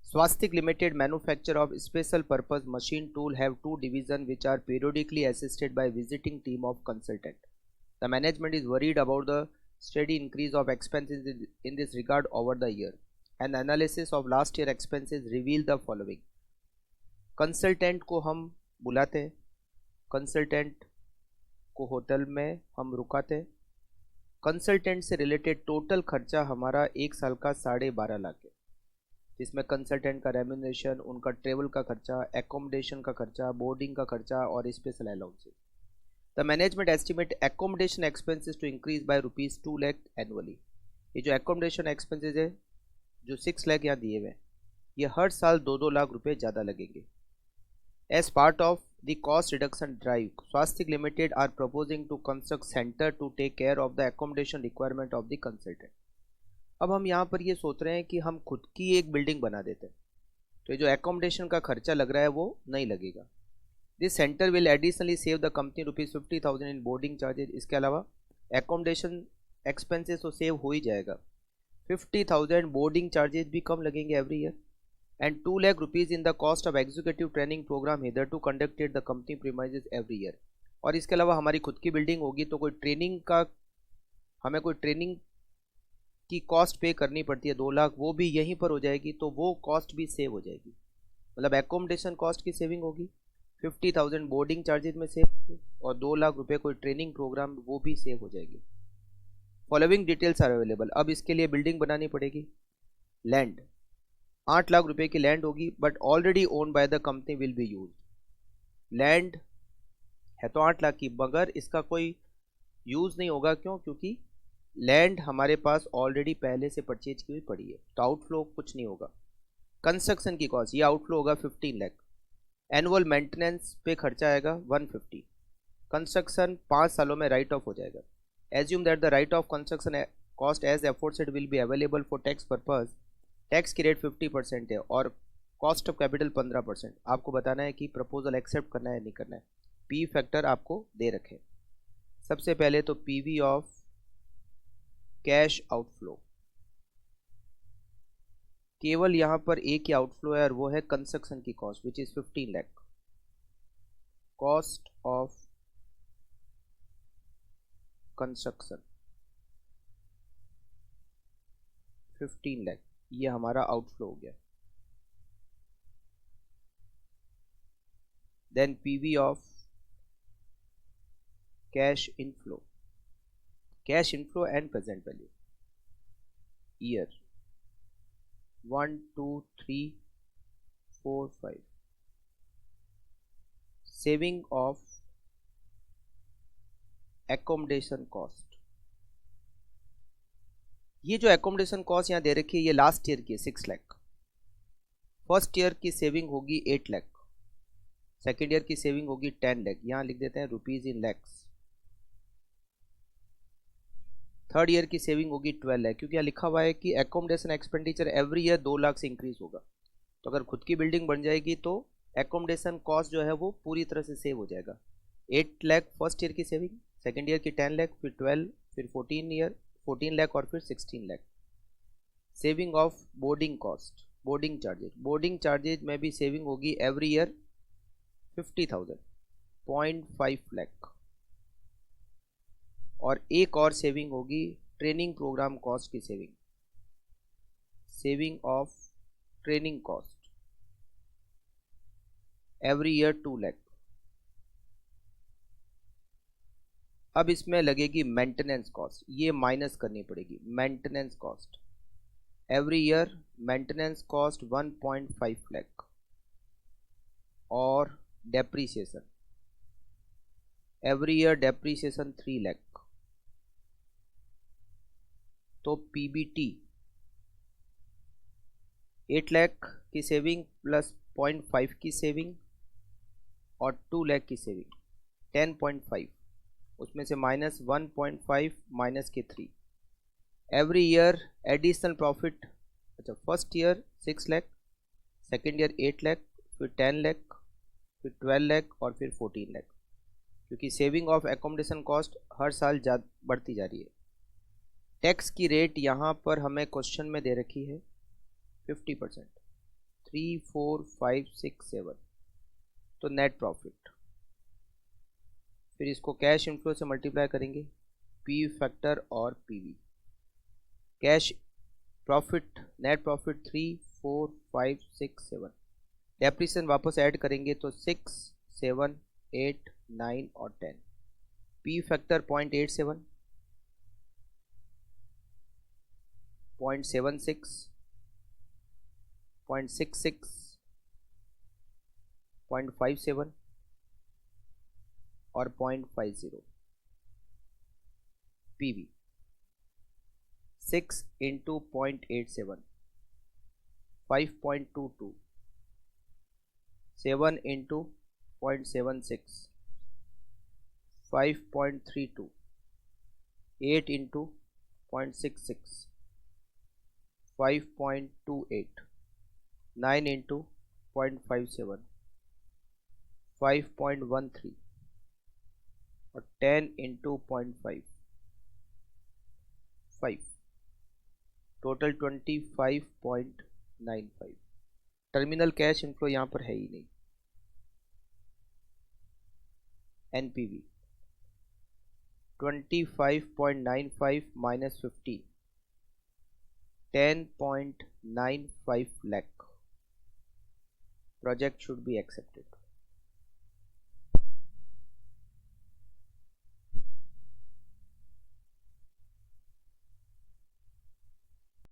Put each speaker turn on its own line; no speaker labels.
Swastik Limited manufacture of special purpose machine tool have two divisions which are periodically assisted by visiting team of consultant. The management is worried about the steady increase of expenses in this regard over the year. An analysis of last year expenses reveal the following. Consultant को हम बुलाते हैं, consultant को hotel में हम रुकाते हैं। Consultant से related total खर्चा हमारा एक साल का 12.5 लाख है, जिसमें कंसल्टेंट का रेम्यूनरेशन, उनका ट्रेवल का खर्चा, एकोमोडेशन का खर्चा, बोर्डिंग का खर्चा और special allowances. The management estimate accommodation expenses to increase by ₹2 lakh annually. ये जो एकोमोडेशन एक्सपेंसेस है, जो 6 लाख यहाँ दिए हुए हैं, ये हर साल 2-2 लाख रुपए ज़्यादा लगेंगे। As part of the cost reduction drive, Swastik limited are proposing to construct centre to take care of the accommodation requirement of the consultant. अब हम यहाँ पर ये सोच रहे हैं कि हम खुद की एक बिल्डिंग बना देते हैं, तो ये जो एकोमोडेशन का खर्चा लग रहा है वो नहीं लगेगा। This centre will additionally save the company ₹50,000 in boarding charges. इसके अलावा एकोमोडेशन एक्सपेंसेस तो सेव हो ही जाएगा, 50,000 बोर्डिंग चार्जेज भी कम लगेंगे every year, and 2 lakh rupees in the cost of executive training programme hitherto conducted the company premises every year. और इसके अलावा हमारी खुद की बिल्डिंग होगी तो हमें कोई ट्रेनिंग की कॉस्ट पे करनी पड़ती है 2 लाख, वो भी यहीं पर हो जाएगी, तो वो कॉस्ट भी सेव हो जाएगी। मतलब एकोमोडेशन कॉस्ट की सेविंग होगी, 50,000 बोर्डिंग चार्जेज में सेव होगी, और 2 लाख रुपए कोई ट्रेनिंग प्रोग्राम वो भी सेव हो जाएगी। Following details are available. अब इसके लिए बिल्डिंग बनानी पड़ेगी। लैंड 8 लाख रुपए की लैंड होगी, but already own by the company will be use. Land है तो 8 लाख की, मगर इसका कोई यूज़ नहीं होगा। क्यों? क्योंकि लैंड हमारे पास ऑलरेडी पहले से परचेज की हुई पड़ी है, तो आउटफ्लो कुछ नहीं होगा। कंस्ट्रक्शन की कॉस्ट, ये आउटफ्लो होगा 15 लाख। एनुअल मेंटेनेंस पे खर्चा आएगा 150। कंस्ट्रक्शन 5 सालों में राइट ऑफ हो जाएगा। Assume that the write off construction cost as aforesaid will be available for tax purpose. Tax की रेट 50% है और कॉस्ट ऑफ कैपिटल 15%। आपको बताना है कि प्रपोजल एक्सेप्ट करना है नहीं करना है। पी फैक्टर आपको दे रखे। सबसे पहले तो पीवी ऑफ कैश आउटफ्लो, केवल यहां पर एक ही आउटफ्लो है और वो है कंस्ट्रक्शन की cost which is 15 lakh. Cost of construction 15 lakh, ये हमारा आउटफ्लो हो गया। Then PV of cash inflow, cash inflow and present value, year 1 2 3 4 5। Saving of accommodation cost, ये जो एकोमोडेशन कॉस्ट यहाँ दे रखी है ये लास्ट ईयर की है 6 लाख। फर्स्ट ईयर की सेविंग होगी 8 लाख, सेकेंड ईयर की सेविंग होगी 10 लाख। यहाँ लिख देते हैं rupees in lakhs. Third year की सेविंग होगी 12 लाख, क्योंकि यहाँ लिखा हुआ है कि accommodation expenditure every year 2 lakh से इंक्रीज होगा। तो अगर खुद की बिल्डिंग बन जाएगी तो एकोमोडेशन कॉस्ट जो है वो पूरी तरह से सेव हो जाएगा। 8 लाख फर्स्ट ईयर की सेविंग, सेकेंड ईयर की 10 लाख, फिर 12, फिर 14 लाख और फिर 16 lakh. Saving of boarding cost, boarding charges, boarding charges में भी सेविंग होगी एवरी ईयर 50,000, 0.5 लाख। और एक और सेविंग होगी ट्रेनिंग प्रोग्राम कॉस्ट की saving, saving of training cost every year 2 lakh. अब इसमें लगेगी मेंटेनेंस कॉस्ट, ये माइनस करनी पड़ेगी। Maintenance cost every year, maintenance cost 1.5 lakh. और depreciation every year, depreciation 3 lakh. तो पीबीटी 8 लाख की सेविंग प्लस 0.5 की सेविंग और 2 लाख की सेविंग 10.5, उसमें से माइनस 1.5 माइनस के 3 एवरी ईयर एडिशनल प्रॉफिट। अच्छा, first year 6 lakh, second year 8 lakh, फिर 10 लाख, फिर 12 लाख और फिर 14 लाख, क्योंकि सेविंग ऑफ एकोमोडेशन कॉस्ट हर साल बढ़ती जा रही है। टैक्स की रेट यहाँ पर हमें क्वेश्चन में दे रखी है 50%। 34,567, तो नेट प्रॉफिट। फिर इसको कैश इनफ्लो से मल्टीप्लाई करेंगे, पी फैक्टर और PV. Cash profit, net profit 34,567, depreciation वापस ऐड करेंगे तो 6, 7, 8, 9 और 10। पी फैक्टर 0.87, 0.76, 0.66, 0.57 और 0.50। PV 6 into 0.87, 5.22, 7 into 0.76, 5.32, 8 into 0.66, 5.28, 9 into 0.57, 5.13 और 10 into 0.5, total 25.95। Terminal cash inflow यहाँ पर है ही नहीं। NPV 25.95 minus 50, 10.95 lakh. Project should be accepted.